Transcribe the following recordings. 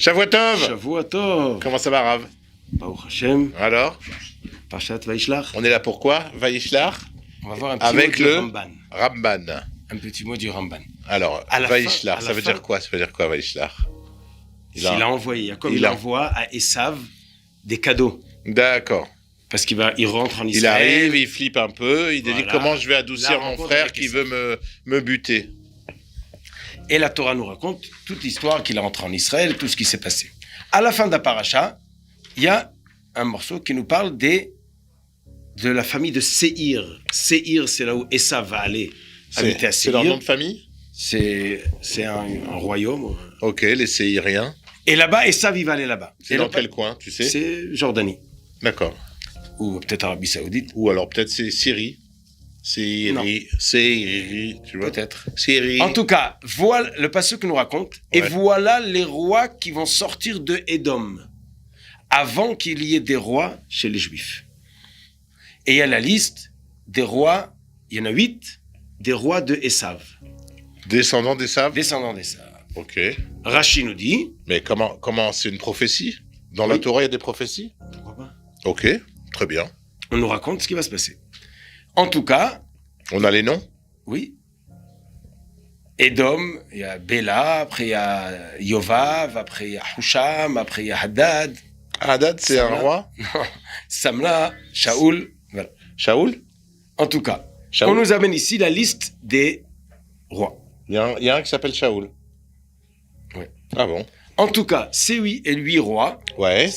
Shavua Tov. Shavua Tov. Comment ça va, Rav? Baruch Hashem. Alors, Parshat Vayishlach. on est là pourquoi? Vayishlach On va voir un petit avec mot du le Ramban. Ramban. Un petit mot du Ramban. Alors, À la Vayishlach, fin- à ça la veut fin- dire quoi? Ça veut dire quoi, Vayishlach? Il a envoyé, Jacob, il il a- envoie à Esav des cadeaux. D'accord. Parce il rentre en Il Israël. arrive, il flippe un peu, il dit Voilà. comment je vais adoucir La mon rencontre frère avec qui Esav. veut me buter. Et la Torah nous raconte toute l'histoire qu'il est rentré en Israël, tout ce qui s'est passé. À la fin de la paracha, il y a un morceau qui nous parle de la famille de Séhir. Séhir, c'est là où Esav va aller habiter à C'est leur nom Séhir. de famille? C'est un royaume. Ok, les Séhiriens. Et là-bas, Esav, il va aller là-bas. C'est Et dans là-bas, quel coin, tu sais? C'est Jordanie. D'accord. Ou peut-être Arabie Saoudite. Ou alors peut-être c'est Syrie. Syrie, tu vois? Peut-être. Syrie. En tout cas, voilà le passage que nous raconte. Et Ouais. voilà les rois qui vont sortir de Édom. Avant qu'il y ait des rois chez les Juifs. Et il y a la liste des rois, il y en a 8, des rois de Esav, Descendant d'Esav. descendants d'Esav. Ok. Rachi nous dit, Mais comment c'est une prophétie? Dans la Oui. Torah, il y a des prophéties? pourquoi pas, Ok, très bien. on nous raconte ce qui va se passer. En tout cas, On a les noms? oui, Édom, il y a Béla, après il y a Yovav, après il y a Husham, après il y a Haddad, Hadad, c'est un Samla. roi? Samla, Shaoul, voilà. Shaoul? En tout cas, Shaoul. on nous amène ici la liste des rois. Il y a un qui s'appelle Shaoul. Ouais. Ah bon? En tout cas, ces 8 rois, Ouais.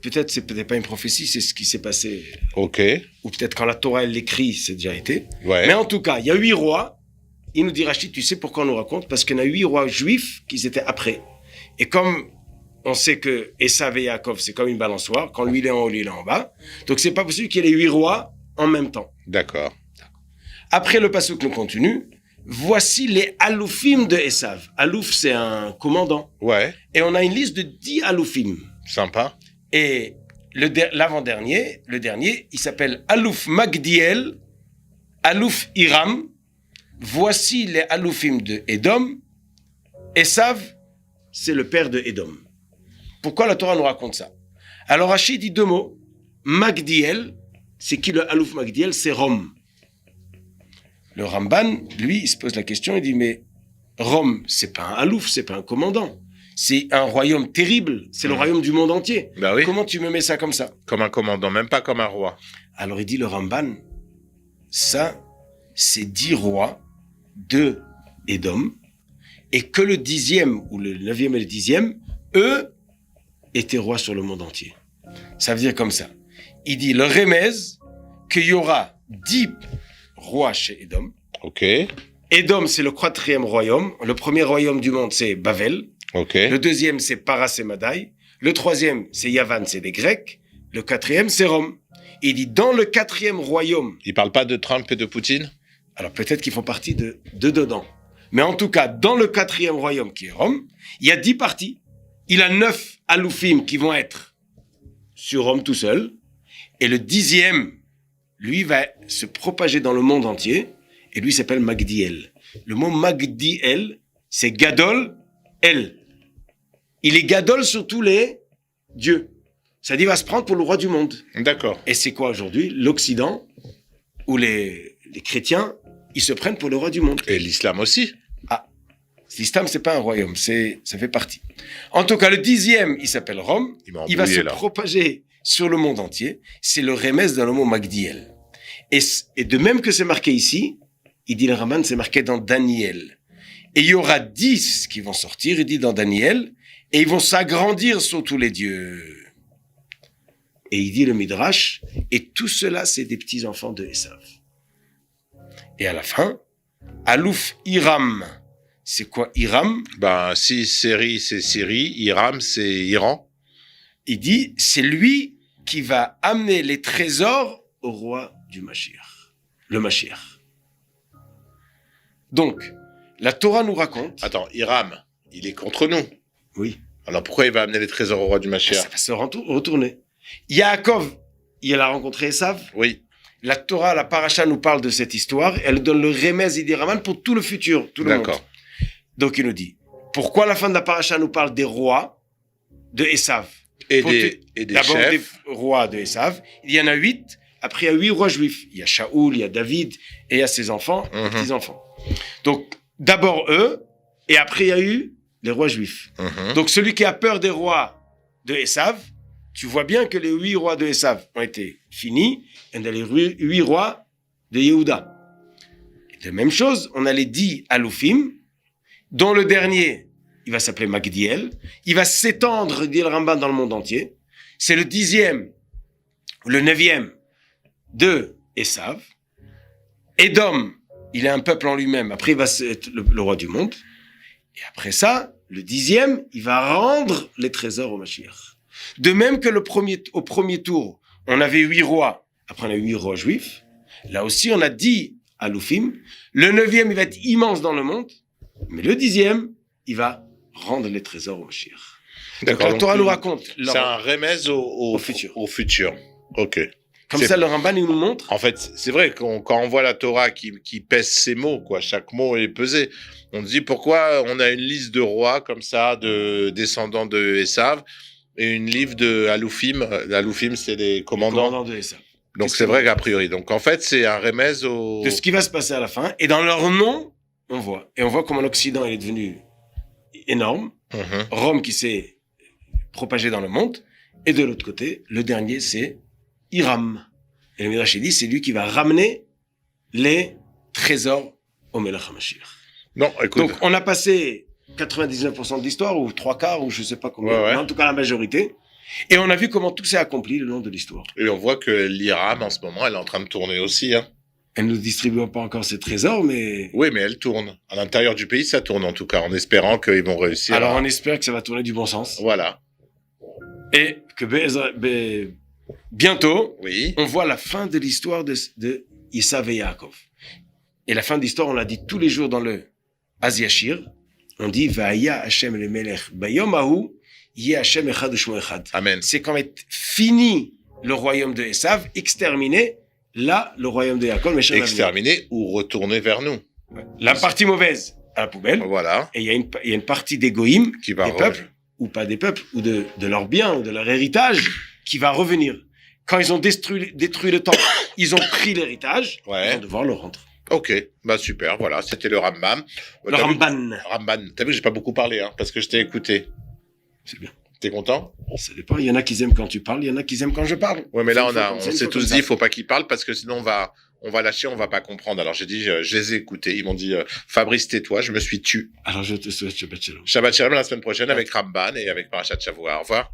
peut-être c'est peut-être pas une prophétie, c'est ce qui s'est passé, Ok. ou peut-être quand la Torah elle l'écrit, c'est déjà été. Ouais. Mais en tout cas, il y a 8 rois. Il nous dit Rachid, tu sais pourquoi on nous raconte? Parce qu'il y en a 8 rois juifs qui étaient après. Et comme on sait que Esav et Yaakov, c'est comme une balançoire, quand lui il est en haut, lui il est en bas. Donc c'est pas possible qu'il y ait les 8 rois en même temps. D'accord. Après le passage nous continue. Voici les aloufim de Esav. Alouf, c'est un commandant. Ouais. Et on a une liste de 10 aloufim. Sympa. Et l'avant-dernier, le dernier, il s'appelle Alouf Magdiel, Alouf Hiram. Voici les aloufim de Édom. Esav, c'est le père de Édom. Pourquoi la Torah nous raconte ça? Alors Rachid dit 2 mots. Magdiel, c'est qui le Alouf Magdiel? C'est Rome. Le Ramban, lui, il se pose la question, il dit, mais Rome, c'est pas un Alouf, c'est pas un commandant. C'est un royaume terrible, c'est le royaume du monde entier. Bah oui. Comment tu me mets ça comme ça? Comme un commandant, même pas comme un roi. Alors il dit le Ramban, ça, c'est 10 rois de Édom, et que le 10e, ou le 9e et le 10e, eux, étaient rois sur le monde entier. Ça veut dire comme ça. Il dit le Remez, qu'il y aura 10 rois chez Édom. Ok. Édom, c'est le 4e royaume. Le premier royaume du monde, c'est Bavel. Ok. Le 2e, c'est Paras et Madaï. Le 3e, c'est Yavan, c'est des Grecs. Le 4e, c'est Rome. Il dit, dans le 4e royaume, Il parle pas de Trump et de Poutine? alors peut-être qu'ils font partie de dedans. Mais en tout cas, dans le 4e royaume qui est Rome, il y a 10 parties. Il a 9 aloufim qui vont être sur Rome tout seul. Et le 10e, lui, va se propager dans le monde entier. Et lui s'appelle Magdiel. Le mot Magdiel, c'est Gadol El. Il est Gadol sur tous les dieux. C'est-à-dire, il va se prendre pour le roi du monde. D'accord. Et c'est quoi aujourd'hui? L'Occident, où les chrétiens, ils se prennent pour le roi du monde. Et l'islam aussi? L'islam, c'est pas un royaume, ça fait partie. En tout cas, le 10e, il s'appelle Rome. Il m'a Il va embrouillé, se là. propager sur le monde entier. C'est le remès dans le mot Magdiel. Et de même que c'est marqué ici, il dit le Raman, c'est marqué dans Daniel. Et il y aura 10 qui vont sortir, il dit dans Daniel, et ils vont s'agrandir sur tous les dieux. Et il dit le Midrash, et tout cela, c'est des petits-enfants de Esav. Et à la fin, Alouf Hiram. C'est quoi Hiram? Ben, si Syrie, c'est Syrie, Iram, c'est Iran. Il dit, c'est lui qui va amener les trésors au roi du Mashiach. Le Mashiach. Donc, la Torah nous raconte... Attends, Iram, il est contre nous. Oui. Alors pourquoi il va amener les trésors au roi du Ça Mashiach? va se retourner. Yaakov, il a rencontré Esav. Oui. La Torah, la paracha nous parle de cette histoire. Elle donne le remez Idiraman pour tout le futur, tout le monde. D'accord. Donc il nous dit, pourquoi la fin de la paracha nous parle des rois? de Esav. Et des D'abord chefs. des rois de Esav. Il y en a 8. Après, il y a 8 rois juifs. Il y a Shaoul, il y a David, et il y a ses enfants, petits-enfants. Donc, d'abord eux, et après, il y a eu les rois juifs. Donc, celui qui a peur des rois de Esav, tu vois bien que les 8 rois de Esav ont été finis, et on a les 8 rois de Yehuda. Et de même chose, on a les 10 Aloufim, dont le dernier, il va s'appeler Magdiel. Il va s'étendre, dit le Ramban, dans le monde entier. C'est le 10e, le 9e de Esav. Édom, il est un peuple en lui-même. Après, il va être le roi du monde. Et après ça, le 10e, il va rendre les trésors au Mashiach. De même que au premier tour, on avait 8 rois. Après, on a 8 rois juifs. Là aussi, on a 10 Aloufim. Le 9e, il va être immense dans le monde. Mais le 10e, il va rendre les trésors au Mashiach. Donc la Torah nous raconte. C'est un remèze au futur. Au futur. Ok. Comme ça, le Ramban, il nous montre. En fait, c'est vrai quand on voit la Torah qui pèse ses mots, quoi, chaque mot est pesé. On se dit pourquoi on a une liste de rois comme ça, de descendants de Esav, et une liste de Aloufim. Aloufim, c'est les commandants de Esav. Donc c'est vrai qu'a priori. Donc en fait, c'est un remèze de ce qui va se passer à la fin. Et dans leur nom, on voit. Et on voit comment l'Occident il est devenu énorme. Rome qui s'est propagé dans le monde. Et de l'autre côté, le dernier, c'est Hiram. Et le Midrash dit, c'est lui qui va ramener les trésors au Melech HaMashiach. Non, écoute. Donc, on a passé 99% de l'histoire, ou 3/4, ou je sais pas combien, mais en tout cas la majorité. Et on a vu comment tout s'est accompli le long de l'histoire. Et on voit que l'Hiram, en ce moment, elle est en train de tourner aussi, hein. Elle ne distribue pas encore ses trésors, mais... Oui, mais elle tourne. À l'intérieur du pays, ça tourne, en tout cas, en espérant qu'ils vont réussir. Alors, on espère que ça va tourner du bon sens. Voilà. Et que bientôt, oui, on voit la fin de l'histoire de Isav et Yaakov. Et la fin de l'histoire, on l'a dit tous les jours dans le Az-Yashir. On dit, Va'aya Hashem le Melech, Bayom Ahu, Yeh Hashem Echad Ushmo Echad. Amen. C'est quand est fini le royaume de Esav, exterminé, là, le royaume de Yaakov, exterminé ou retourné vers nous. Ouais. La partie mauvaise, à la poubelle. Voilà. Et il y a une partie des goïms, qui va des peuples, ou pas des peuples, ou de leurs biens, ou de leur héritage, qui va revenir. Quand ils ont détruit le temple, ils ont pris l'héritage, ils vont devoir le rendre. Ok, bah super, voilà, c'était le Rambam. Le Ramban. Ramban. T'as vu, j'ai pas beaucoup parlé, hein, parce que je t'ai écouté. C'est bien. T'es content? Ça dépend, il y en a qui aiment quand tu parles, il y en a qui aiment quand je parle. Ouais, mais là, on s'est tous dit, il faut pas qu'ils parlent, parce que sinon on va lâcher, on va pas comprendre. Alors j'ai dit, je les ai écoutés, ils m'ont dit, Fabrice, tais-toi, je me suis tu. Alors je te souhaite Shabbat Shalom. Shabbat Shalom la semaine prochaine avec Ramban et avec Parashat Shavua. Au revoir.